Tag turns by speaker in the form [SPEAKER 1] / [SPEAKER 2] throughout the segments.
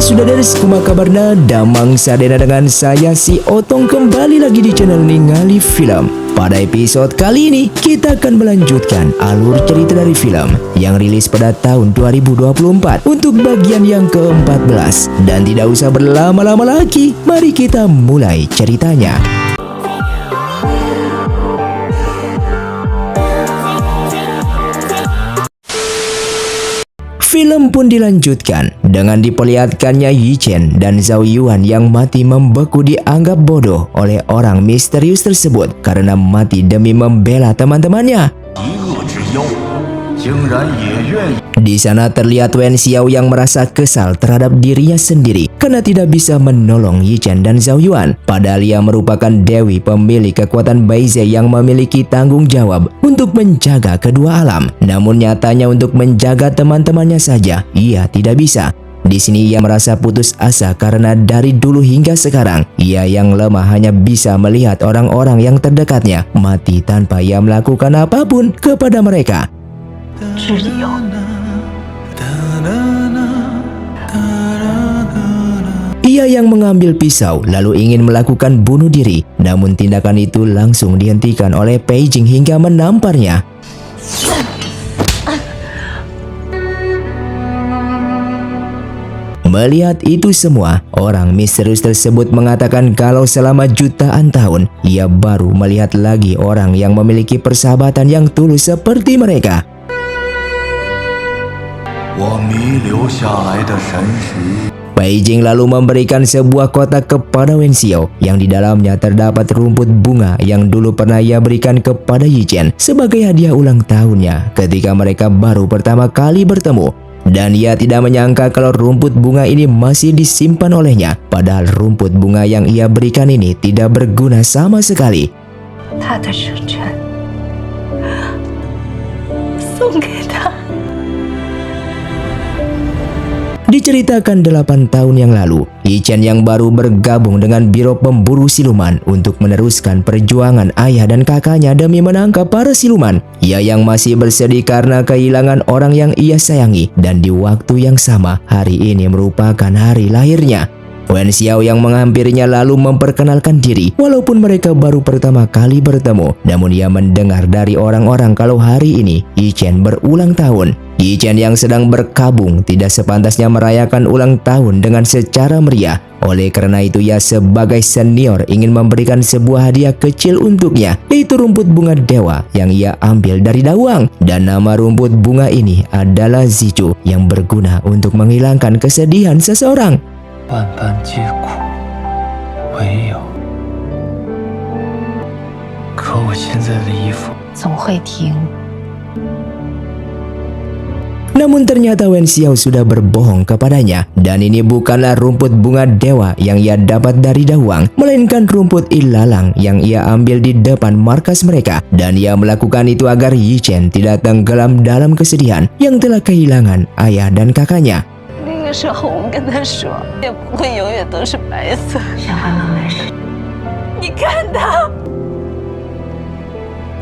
[SPEAKER 1] Sudaders, kumaha kabarna? Damang sadena dengan saya si Otong kembali lagi di channel Ningali Film. Pada episode kali ini kita akan melanjutkan alur cerita dari film yang rilis pada tahun 2024 untuk bagian yang ke-14. Dan tidak usah berlama-lama lagi, mari kita mulai ceritanya. Film pun dilanjutkan dengan diperlihatkannya Yi Chen dan Zhao Yuan yang mati membeku dianggap bodoh oleh orang misterius tersebut karena mati demi membela teman-temannya. Di sana terlihat Wen Xiao yang merasa kesal terhadap dirinya sendiri karena tidak bisa menolong Yi Chen dan Zhao Yuan. Padahal ia merupakan dewi pemilik kekuatan Baize yang memiliki tanggung jawab untuk menjaga kedua alam. Namun nyatanya untuk menjaga teman-temannya saja ia tidak bisa. Di sini ia merasa putus asa karena dari dulu hingga sekarang ia yang lemah hanya bisa melihat orang-orang yang terdekatnya mati tanpa ia melakukan apapun kepada mereka. Ia yang mengambil pisau lalu ingin melakukan bunuh diri, namun tindakan itu langsung dihentikan oleh Pei Jing hingga menamparnya. Melihat itu semua, orang misterius tersebut mengatakan kalau selama jutaan tahun ia baru melihat lagi orang yang memiliki persahabatan yang tulus seperti mereka. Pei Jing lalu memberikan sebuah kotak kepada Wen Xiao yang di dalamnya terdapat rumput bunga yang dulu pernah ia berikan kepada Yi Chen sebagai hadiah ulang tahunnya ketika mereka baru pertama kali bertemu. Dan ia tidak menyangka kalau rumput bunga ini masih disimpan olehnya, padahal rumput bunga yang ia berikan ini tidak berguna sama sekali. Diceritakan 8 tahun yang lalu, Yi Chen yang baru bergabung dengan Biro Pemburu Siluman untuk meneruskan perjuangan ayah dan kakaknya demi menangkap para siluman. Ia yang masih bersedih karena kehilangan orang yang ia sayangi, dan di waktu yang sama hari ini merupakan hari lahirnya. Wen Xiao yang menghampirinya lalu memperkenalkan diri walaupun mereka baru pertama kali bertemu. Namun ia mendengar dari orang-orang kalau hari ini Yi Chen berulang tahun. Yi Chen yang sedang berkabung tidak sepantasnya merayakan ulang tahun dengan secara meriah. Oleh karena itu ia sebagai senior ingin memberikan sebuah hadiah kecil untuknya, yaitu rumput bunga dewa yang ia ambil dari Dawang. Dan nama rumput bunga ini adalah Zichu yang berguna untuk menghilangkan kesedihan seseorang. Namun ternyata Wen Xiao sudah berbohong kepadanya, dan ini bukanlah rumput bunga dewa yang ia dapat dari Dawang, melainkan rumput ilalang yang ia ambil di depan markas mereka. Dan ia melakukan itu agar Yi Chen tidak tenggelam dalam kesedihan yang telah kehilangan ayah dan kakaknya.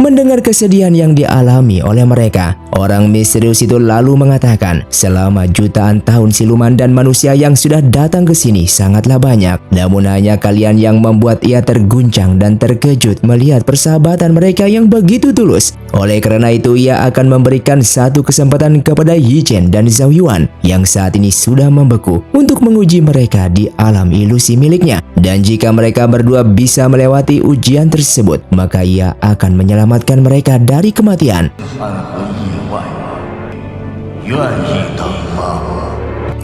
[SPEAKER 1] Mendengar kesedihan yang dialami oleh mereka, orang misterius itu lalu mengatakan selama jutaan tahun siluman dan manusia yang sudah datang ke sini sangatlah banyak. Namun hanya kalian yang membuat ia terguncang dan terkejut melihat persahabatan mereka yang begitu tulus. Oleh karena itu ia akan memberikan satu kesempatan kepada Yi Chen dan Zhao Yuan yang saat ini sudah membeku untuk menguji mereka di alam ilusi miliknya. Dan jika mereka berdua bisa melewati ujian tersebut, maka ia akan menyelamatkan mereka dari kematian.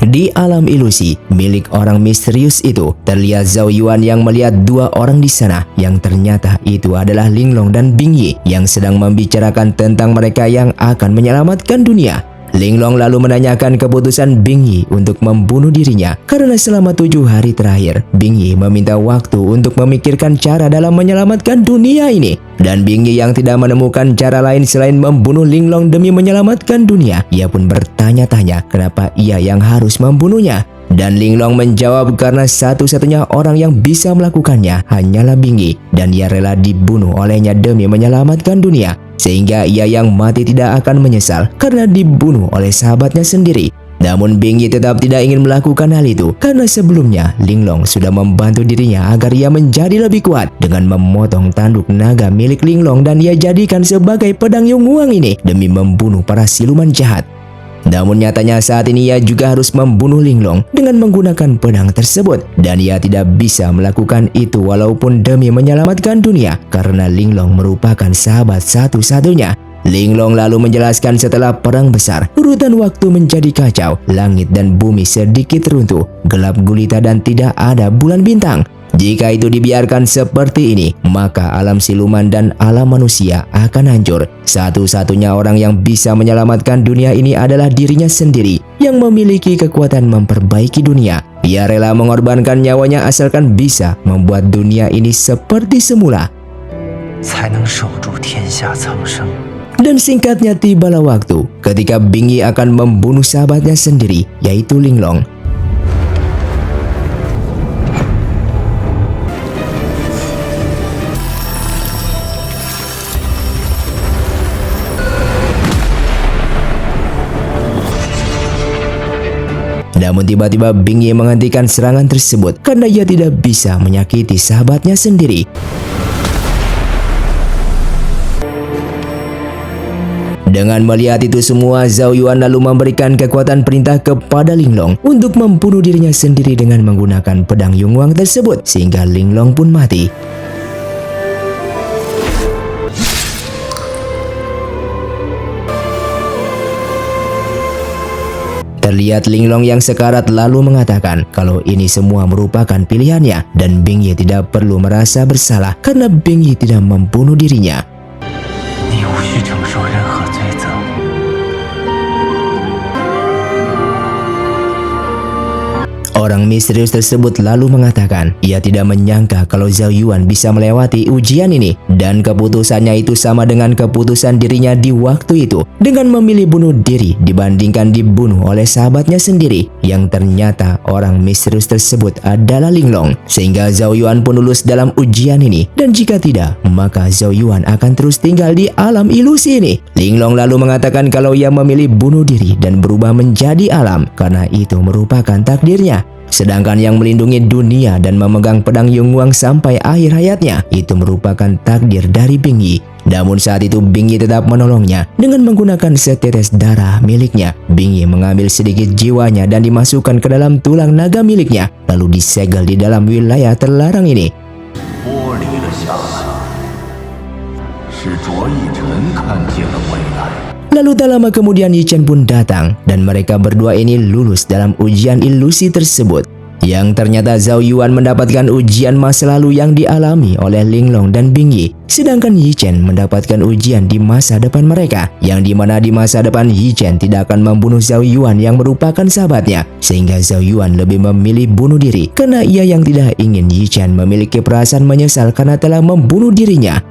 [SPEAKER 1] Di alam ilusi milik orang misterius itu, terlihat Zhao Yuan yang melihat dua orang di sana yang ternyata itu adalah Linglong dan Bingyi yang sedang membicarakan tentang mereka yang akan menyelamatkan dunia. Linglong lalu menanyakan keputusan Bingyi untuk membunuh dirinya karena selama 7 hari terakhir Bingyi meminta waktu untuk memikirkan cara dalam menyelamatkan dunia ini. Dan Bingyi yang tidak menemukan cara lain selain membunuh Linglong demi menyelamatkan dunia, ia pun bertanya-tanya kenapa ia yang harus membunuhnya. Dan Linglong menjawab karena satu-satunya orang yang bisa melakukannya hanyalah Bingyi, dan ia rela dibunuh olehnya demi menyelamatkan dunia. Sehingga ia yang mati tidak akan menyesal karena dibunuh oleh sahabatnya sendiri. Namun Bing Yi tetap tidak ingin melakukan hal itu karena sebelumnya Linglong sudah membantu dirinya agar ia menjadi lebih kuat dengan memotong tanduk naga milik Linglong dan ia jadikan sebagai pedang Yonghuang ini demi membunuh para siluman jahat. Namun nyatanya saat ini ia juga harus membunuh Linglong dengan menggunakan pedang tersebut dan ia tidak bisa melakukan itu walaupun demi menyelamatkan dunia karena Linglong merupakan sahabat satu-satunya. Linglong lalu menjelaskan setelah perang besar, urutan waktu menjadi kacau, langit dan bumi sedikit runtuh, gelap gulita dan tidak ada bulan bintang. Jika itu dibiarkan seperti ini, maka alam siluman dan alam manusia akan hancur. Satu-satunya orang yang bisa menyelamatkan dunia ini adalah dirinya sendiri yang memiliki kekuatan memperbaiki dunia. Ia rela mengorbankan nyawanya asalkan bisa membuat dunia ini seperti semula. Dan singkatnya tibalah waktu ketika Bing Yi akan membunuh sahabatnya sendiri, yaitu Linglong. Namun tiba-tiba Bing Yi menghentikan serangan tersebut karena ia tidak bisa menyakiti sahabatnya sendiri. Dengan melihat itu semua, Zhao Yuan lalu memberikan kekuatan perintah kepada Linglong untuk membunuh dirinya sendiri dengan menggunakan pedang Yonghuang tersebut sehingga Linglong pun mati. Terlihat Linglong yang sekarat lalu mengatakan kalau ini semua merupakan pilihannya dan Bing Yi tidak perlu merasa bersalah karena Bing Yi tidak membunuh dirinya. Orang misterius tersebut lalu mengatakan ia tidak menyangka kalau Zhao Yuan bisa melewati ujian ini dan keputusannya itu sama dengan keputusan dirinya di waktu itu dengan memilih bunuh diri dibandingkan dibunuh oleh sahabatnya sendiri yang ternyata orang misterius tersebut adalah Linglong, sehingga Zhao Yuan pun lulus dalam ujian ini dan jika tidak maka Zhao Yuan akan terus tinggal di alam ilusi ini. Linglong lalu mengatakan kalau ia memilih bunuh diri dan berubah menjadi alam karena itu merupakan takdirnya. Sedangkan yang melindungi dunia dan memegang pedang Yonghuang sampai akhir hayatnya itu merupakan takdir dari Bing Yi. Namun saat itu Bing Yi tetap menolongnya dengan menggunakan setetes darah miliknya. Bing Yi mengambil sedikit jiwanya dan dimasukkan ke dalam tulang naga miliknya lalu disegel di dalam wilayah terlarang ini. Lalu tak lama kemudian Yi Chen pun datang dan mereka berdua ini lulus dalam ujian ilusi tersebut. Yang ternyata Zhao Yuan mendapatkan ujian masa lalu yang dialami oleh Linglong dan Bing Yi. Sedangkan Yi Chen mendapatkan ujian di masa depan mereka. Yang dimana di masa depan Yi Chen tidak akan membunuh Zhao Yuan yang merupakan sahabatnya. Sehingga Zhao Yuan lebih memilih bunuh diri karena ia yang tidak ingin Yi Chen memiliki perasaan menyesal karena telah membunuh dirinya.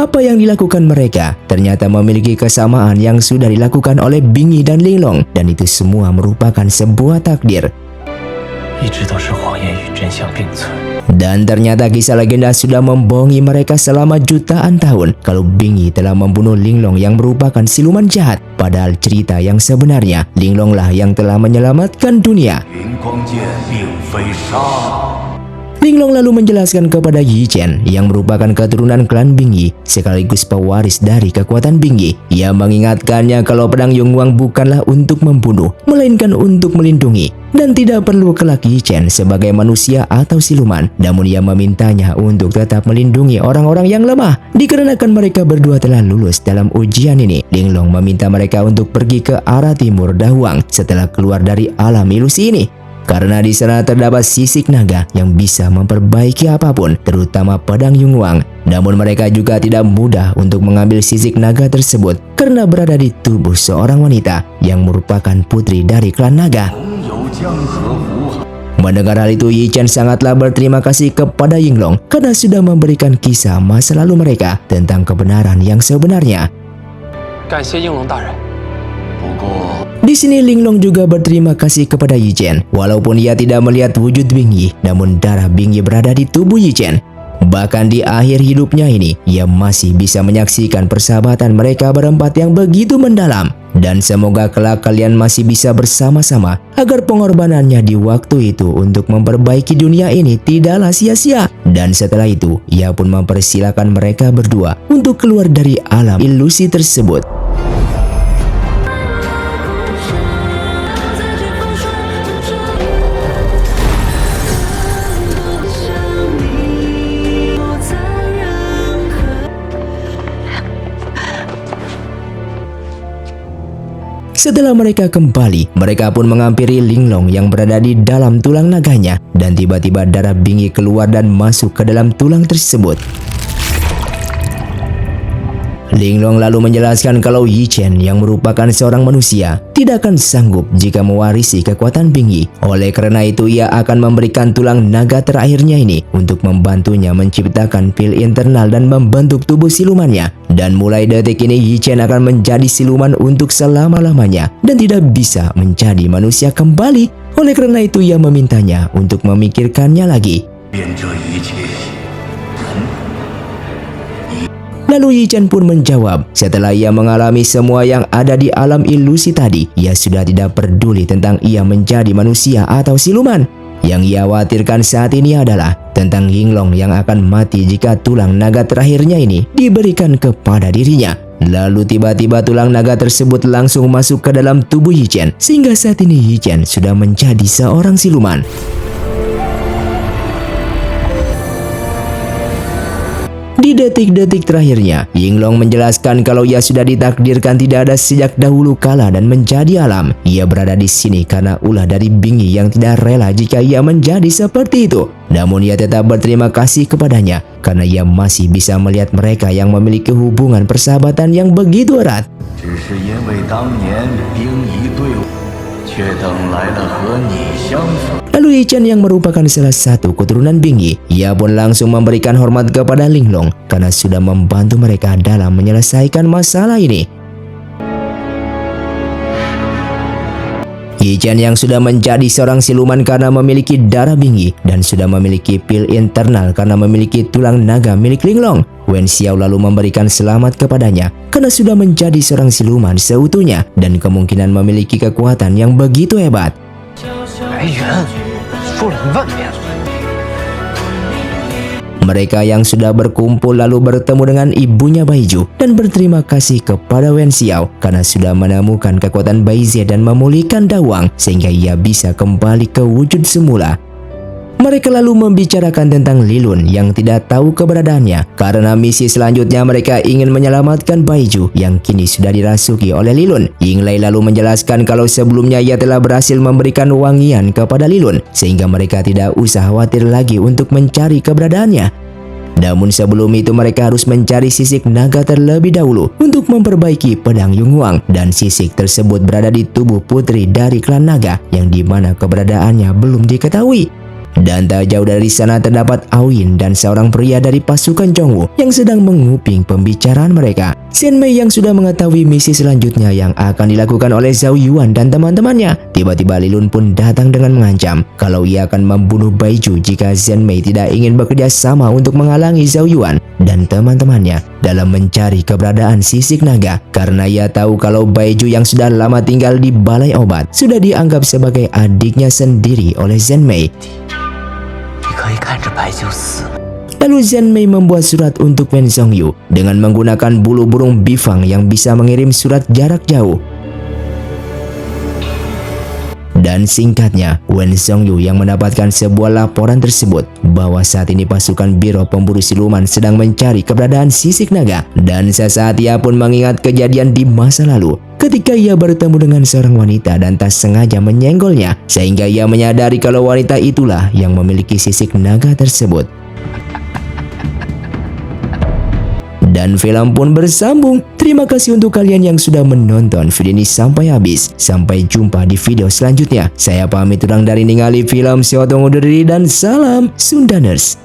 [SPEAKER 1] Apa yang dilakukan mereka ternyata memiliki kesamaan yang sudah dilakukan oleh Bing Yi dan Linglong dan itu semua merupakan sebuah takdir. Dan ternyata kisah legenda sudah membohongi mereka selama jutaan tahun kalau Bing Yi telah membunuh Linglong yang merupakan siluman jahat. Padahal cerita yang sebenarnya Linglong lah yang telah menyelamatkan dunia. Linglong lalu menjelaskan kepada Yi Chen yang merupakan keturunan klan Bing Yi sekaligus pewaris dari kekuatan Bing Yi. Ia mengingatkannya kalau pedang Yonghuang bukanlah untuk membunuh, melainkan untuk melindungi. Dan tidak perlu kelak Yi Chen sebagai manusia atau siluman, namun ia memintanya untuk tetap melindungi orang-orang yang lemah. Dikarenakan mereka berdua telah lulus dalam ujian ini, Linglong meminta mereka untuk pergi ke arah timur Dahuang setelah keluar dari alam ilusi ini. Karena di sana terdapat sisik naga yang bisa memperbaiki apapun, terutama pedang Yonghuang. Namun mereka juga tidak mudah untuk mengambil sisik naga tersebut karena berada di tubuh seorang wanita yang merupakan putri dari klan naga. Mendengar hal itu, Yi Chen sangatlah berterima kasih kepada Linglong karena sudah memberikan kisah masa lalu mereka tentang kebenaran yang sebenarnya. Di sini Linglong juga berterima kasih kepada Yi Chen. Walaupun ia tidak melihat wujud Bing Yi, namun darah Bing Yi berada di tubuh Yi Chen. Bahkan di akhir hidupnya ini, ia masih bisa menyaksikan persahabatan mereka berempat yang begitu mendalam. Dan semoga kelak kalian masih bisa bersama-sama agar pengorbanannya di waktu itu untuk memperbaiki dunia ini tidaklah sia-sia. Dan setelah itu, ia pun mempersilahkan mereka berdua untuk keluar dari alam ilusi tersebut. Setelah mereka kembali, mereka pun menghampiri Linglong yang berada di dalam tulang naganya, dan tiba-tiba darah bingi keluar dan masuk ke dalam tulang tersebut. Linglong lalu menjelaskan kalau Yi Chen yang merupakan seorang manusia tidak akan sanggup jika mewarisi kekuatan Bingi. Oleh karena itu ia akan memberikan tulang naga terakhirnya ini untuk membantunya menciptakan pil internal dan membentuk tubuh silumannya. Dan mulai detik ini Yi Chen akan menjadi siluman untuk selama-lamanya dan tidak bisa menjadi manusia kembali. Oleh karena itu ia memintanya untuk memikirkannya lagi. Lalu Yi Chen pun menjawab, setelah ia mengalami semua yang ada di alam ilusi tadi, ia sudah tidak peduli tentang ia menjadi manusia atau siluman. Yang ia khawatirkan saat ini adalah tentang Yinglong yang akan mati jika tulang naga terakhirnya ini diberikan kepada dirinya. Lalu tiba-tiba tulang naga tersebut langsung masuk ke dalam tubuh Yi Chen, sehingga saat ini Yi Chen sudah menjadi seorang siluman. Di detik-detik terakhirnya, Yinglong menjelaskan kalau ia sudah ditakdirkan tidak ada sejak dahulu kala dan menjadi alam. Ia berada di sini karena ulah dari Bingi yang tidak rela jika ia menjadi seperti itu. Namun ia tetap berterima kasih kepadanya karena ia masih bisa melihat mereka yang memiliki hubungan persahabatan yang begitu erat. Lalu Yi Chen yang merupakan salah satu keturunan Bingi, ia pun langsung memberikan hormat kepada Linglong karena sudah membantu mereka dalam menyelesaikan masalah ini. Yi Chen yang sudah menjadi seorang siluman karena memiliki darah Bingi dan sudah memiliki pil internal karena memiliki tulang naga milik Linglong. Wen Xiao lalu memberikan selamat kepadanya karena sudah menjadi seorang siluman seutuhnya dan kemungkinan memiliki kekuatan yang begitu hebat. Mereka yang sudah berkumpul lalu bertemu dengan ibunya Baiju dan berterima kasih kepada Wen Xiao karena sudah menemukan kekuatan Baize dan memulihkan Dawang sehingga ia bisa kembali ke wujud semula. Mereka lalu membicarakan tentang Lilun yang tidak tahu keberadaannya karena misi selanjutnya mereka ingin menyelamatkan Baiju yang kini sudah dirasuki oleh Lilun. Yinglai lalu menjelaskan kalau sebelumnya ia telah berhasil memberikan wangian kepada Lilun sehingga mereka tidak usah khawatir lagi untuk mencari keberadaannya. Namun sebelum itu mereka harus mencari sisik naga terlebih dahulu untuk memperbaiki pedang Yunhuang, dan sisik tersebut berada di tubuh putri dari klan naga yang dimana keberadaannya belum diketahui. Dan tak jauh dari sana terdapat Awin dan seorang pria dari pasukan Zhongwu yang sedang menguping pembicaraan mereka. Shen Mei yang sudah mengetahui misi selanjutnya yang akan dilakukan oleh Zhao Yuan dan teman-temannya. Tiba-tiba Lilun pun datang dengan mengancam kalau ia akan membunuh Baiju jika Shen Mei tidak ingin bekerja sama untuk menghalangi Zhao Yuan dan teman-temannya dalam mencari keberadaan sisik naga, karena ia tahu kalau Baiju yang sudah lama tinggal di balai obat sudah dianggap sebagai adiknya sendiri oleh Shen Mei. Lalu Shen Mei membuat surat untuk Wen Zhongyu dengan menggunakan bulu burung bifang yang bisa mengirim surat jarak jauh. Dan singkatnya, Wen Zhongyu yang mendapatkan sebuah laporan tersebut bahwa saat ini pasukan Biro Pemburu Siluman sedang mencari keberadaan sisik naga. Dan sesaat ia pun mengingat kejadian di masa lalu ketika ia bertemu dengan seorang wanita dan tak sengaja menyenggolnya, sehingga ia menyadari kalau wanita itulah yang memiliki sisik naga tersebut. Dan film pun bersambung. Terima kasih untuk kalian yang sudah menonton video ini sampai habis. Sampai jumpa di video selanjutnya. Saya pamit undur diri, ningali film Seotong undur diri dan salam Sundaners.